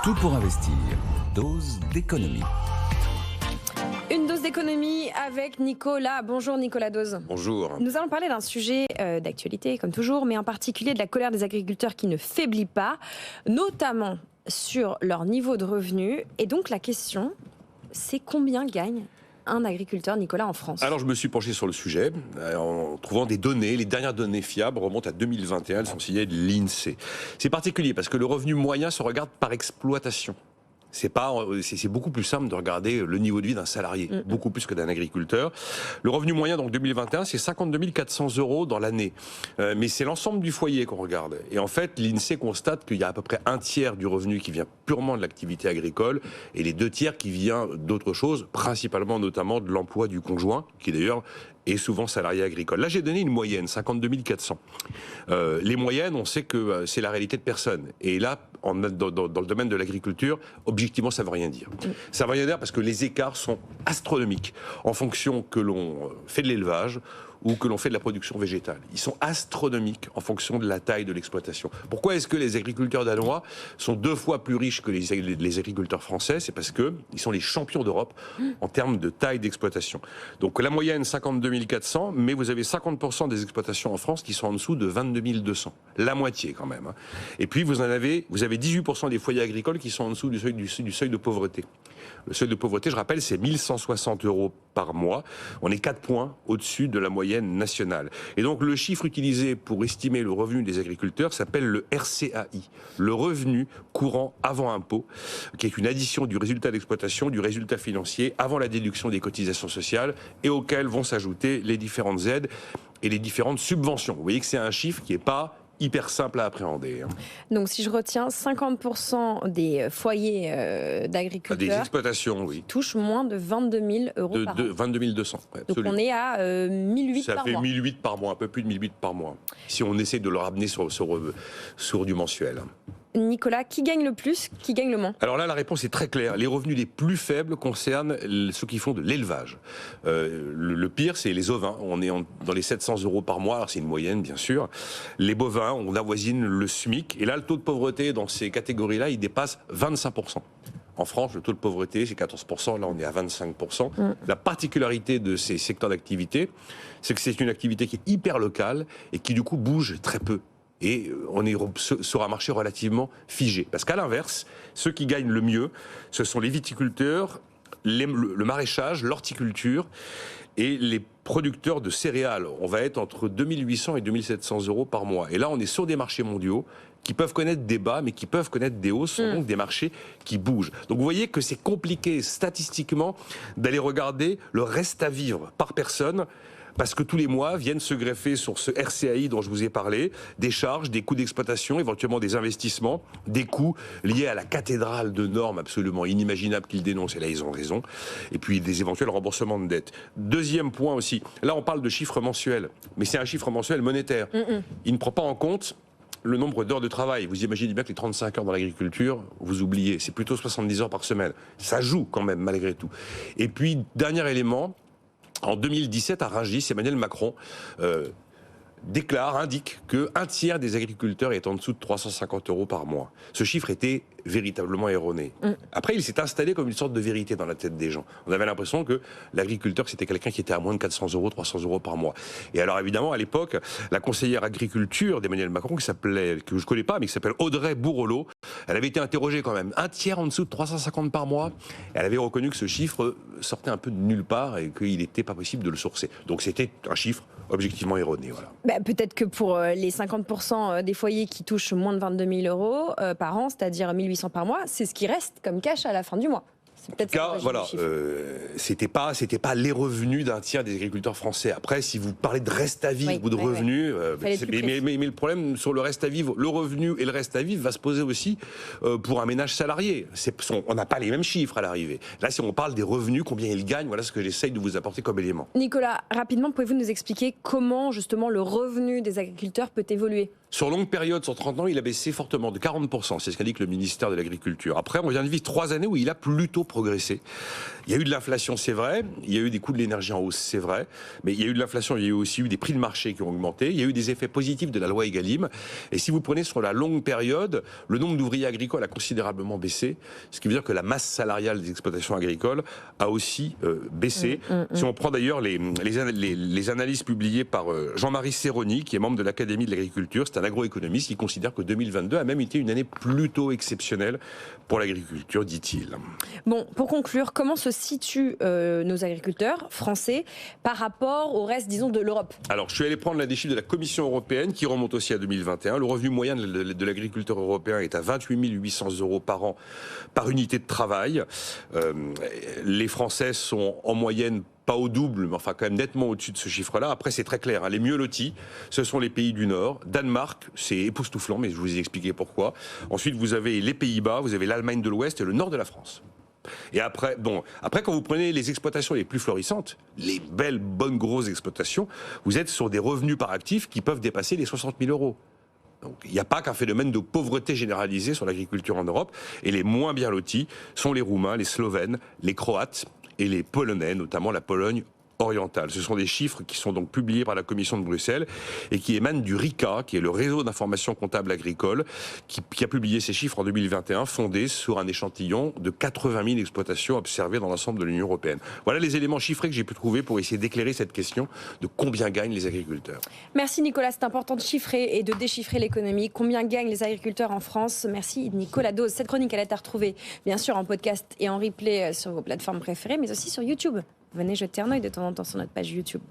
Tout pour investir. Dose d'économie. Une dose d'économie avec Nicolas. Bonjour Nicolas Dose. Bonjour. Nous allons parler d'un sujet d'actualité comme toujours, mais en particulier de la colère des agriculteurs qui ne faiblit pas, notamment sur leur niveau de revenu. Et donc la question, c'est combien gagne un agriculteur, Nicolas, en France? Alors je me suis penché sur le sujet en trouvant des données. Les dernières données fiables remontent à 2021, elles sont signées de l'INSEE. C'est particulier parce que le revenu moyen se regarde par exploitation. C'est beaucoup plus simple de regarder le niveau de vie d'un salarié, beaucoup plus que d'un agriculteur. Le revenu moyen, donc 2021, c'est 52 400 € dans l'année. Mais c'est l'ensemble du foyer qu'on regarde. Et en fait, l'INSEE constate qu'il y a à peu près un tiers du revenu qui vient purement de l'activité agricole et les 2 tiers qui vient d'autres choses, principalement notamment de l'emploi du conjoint, qui d'ailleurs est souvent salarié agricole. Là, j'ai donné une moyenne, 52 400. Les moyennes, on sait que c'est la réalité de personne. Et là, dans le domaine de l'agriculture, objectivement, ça ne veut rien dire. Ça ne veut rien dire parce que les écarts sont astronomiques en fonction que l'on fait de l'élevage ou que l'on fait de la production végétale. Ils sont astronomiques en fonction de la taille de l'exploitation. Pourquoi est-ce que les agriculteurs danois sont 2 fois plus riches que les agriculteurs français? C'est parce qu'ils sont les champions d'Europe en termes de taille d'exploitation. Donc la moyenne, 52 400, mais vous avez 50% des exploitations en France qui sont en dessous de 22 200. La moitié quand même. Et puis vous avez 18% des foyers agricoles qui sont en dessous du seuil de pauvreté. Le seuil de pauvreté, je rappelle, c'est 1160 € par mois. On est 4 points au-dessus de la moyenne nationale. Et donc, le chiffre utilisé pour estimer le revenu des agriculteurs s'appelle le RCAI, le revenu courant avant impôt, qui est une addition du résultat d'exploitation, du résultat financier, avant la déduction des cotisations sociales, et auquel vont s'ajouter les différentes aides et les différentes subventions. Vous voyez que c'est un chiffre qui n'est pas hyper simple à appréhender. Donc si je retiens 50% des foyers d'agriculteurs, des exploitations, oui, touchent moins de 22 000 € par an. 22 200, ouais, donc on est à 1008 par mois. Ça fait 1008 par mois, un peu plus de 1008 par mois, si on essaie de le ramener sur du mensuel. Nicolas, qui gagne le plus, qui gagne le moins? Alors là, la réponse est très claire. Les revenus les plus faibles concernent ceux qui font de l'élevage. Le pire, c'est les ovins. On est dans les 700 € par mois. Alors c'est une moyenne, bien sûr. Les bovins, on avoisine le SMIC. Et là, le taux de pauvreté dans ces catégories-là, il dépasse 25%. En France, le taux de pauvreté, c'est 14%. Là, on est à 25%. La particularité de ces secteurs d'activité, c'est que c'est une activité qui est hyper locale et qui, du coup, bouge très peu. Et on est sur un marché relativement figé. Parce qu'à l'inverse, ceux qui gagnent le mieux, ce sont les viticulteurs, le maraîchage, l'horticulture et les producteurs de céréales. On va être entre 2800 et 2700 € par mois. Et là, on est sur des marchés mondiaux qui peuvent connaître des bas, mais qui peuvent connaître des hausses, sont donc des marchés qui bougent. Donc vous voyez que c'est compliqué statistiquement d'aller regarder le reste à vivre par personne, parce que tous les mois viennent se greffer sur ce RCAI dont je vous ai parlé, des charges, des coûts d'exploitation, éventuellement des investissements, des coûts liés à la cathédrale de normes absolument inimaginables qu'ils dénoncent, et là ils ont raison, et puis des éventuels remboursements de dettes. Deuxième point aussi, là on parle de chiffres mensuels, mais c'est un chiffre mensuel monétaire. Il ne prend pas en compte le nombre d'heures de travail. Vous imaginez bien que les 35 heures dans l'agriculture, vous oubliez, c'est plutôt 70 heures par semaine. Ça joue quand même, malgré tout. Et puis, dernier élément, en 2017, à Rungis, Emmanuel Macron indique qu'un tiers des agriculteurs est en dessous de 350 € par mois. Ce chiffre était véritablement erroné. Après, il s'est installé comme une sorte de vérité dans la tête des gens. On avait l'impression que l'agriculteur, c'était quelqu'un qui était à moins de 400 €, 300 € par mois. Et alors, évidemment, à l'époque, la conseillère agriculture d'Emmanuel Macron, que je ne connais pas, mais qui s'appelle Audrey Bourrelot, elle avait été interrogée quand même. Un tiers en dessous de 350 par mois. Elle avait reconnu que ce chiffre sortait un peu de nulle part et qu'il n'était pas possible de le sourcer. Donc, c'était un chiffre objectivement erroné. Voilà. Peut-être que pour les 50% des foyers qui touchent moins de 22 000 € par an, c'est-à-dire 1800 par mois, c'est ce qui reste comme cash à la fin du mois. C'est peut-être en tout cas, voilà, c'était pas les revenus d'un tiers des agriculteurs français. Après, si vous parlez de reste à vivre ou de revenus, mais le problème sur le reste à vivre, le revenu et le reste à vivre va se poser aussi pour un ménage salarié. On n'a pas les mêmes chiffres à l'arrivée. Là, si on parle des revenus, combien ils gagnent, voilà ce que j'essaye de vous apporter comme élément. Nicolas, rapidement, pouvez-vous nous expliquer comment justement le revenu des agriculteurs peut évoluer? Sur longue période, sur 30 ans, il a baissé fortement, de 40%. C'est ce qu'indique le ministère de l'Agriculture. Après, on vient de vivre 3 années où il a plutôt progressé. Il y a eu de l'inflation, c'est vrai. Il y a eu des coûts de l'énergie en hausse, c'est vrai. Mais il y a eu de l'inflation, il y a eu aussi des prix de marché qui ont augmenté. Il y a eu des effets positifs de la loi Egalim. Et si vous prenez sur la longue période, le nombre d'ouvriers agricoles a considérablement baissé. Ce qui veut dire que la masse salariale des exploitations agricoles a aussi baissé. Si on prend d'ailleurs les analyses publiées par Jean-Marie Serroni, qui est membre de l'Académie de l'agriculture, c'est un agroéconomiste qui considère que 2022 a même été une année plutôt exceptionnelle pour l'agriculture, dit-il. Bon, pour conclure, comment se situent nos agriculteurs français par rapport au reste, disons, de l'Europe? Alors, je suis allé prendre des chiffres de la Commission européenne qui remontent aussi à 2021. Le revenu moyen de l'agriculteur européen est à 28 800 € par an par unité de travail. Les Français sont en moyenne pas au double, mais enfin quand même nettement au-dessus de ce chiffre-là. Après, c'est très clair, hein, les mieux lotis, ce sont les pays du Nord. Danemark, c'est époustouflant, mais je vous ai expliqué pourquoi. Ensuite, vous avez les Pays-Bas, vous avez l'Allemagne de l'Ouest et le nord de la France. Et après, quand vous prenez les exploitations les plus florissantes, les belles, bonnes, grosses exploitations, vous êtes sur des revenus par actif qui peuvent dépasser les 60 000 €. Donc, il n'y a pas qu'un phénomène de pauvreté généralisée sur l'agriculture en Europe. Et les moins bien lotis sont les Roumains, les Slovènes, les Croates et les Polonais, notamment la Pologne orientale. Ce sont des chiffres qui sont donc publiés par la Commission de Bruxelles et qui émanent du RICA, qui est le réseau d'information comptable agricole, qui a publié ces chiffres en 2021, fondés sur un échantillon de 80 000 exploitations observées dans l'ensemble de l'Union européenne. Voilà les éléments chiffrés que j'ai pu trouver pour essayer d'éclairer cette question de combien gagnent les agriculteurs. Merci Nicolas, c'est important de chiffrer et de déchiffrer l'économie. Combien gagnent les agriculteurs en France? Merci Nicolas Dose. Cette chronique, elle est à retrouver bien sûr en podcast et en replay sur vos plateformes préférées, mais aussi sur YouTube. Venez jeter un œil de temps en temps sur notre page YouTube.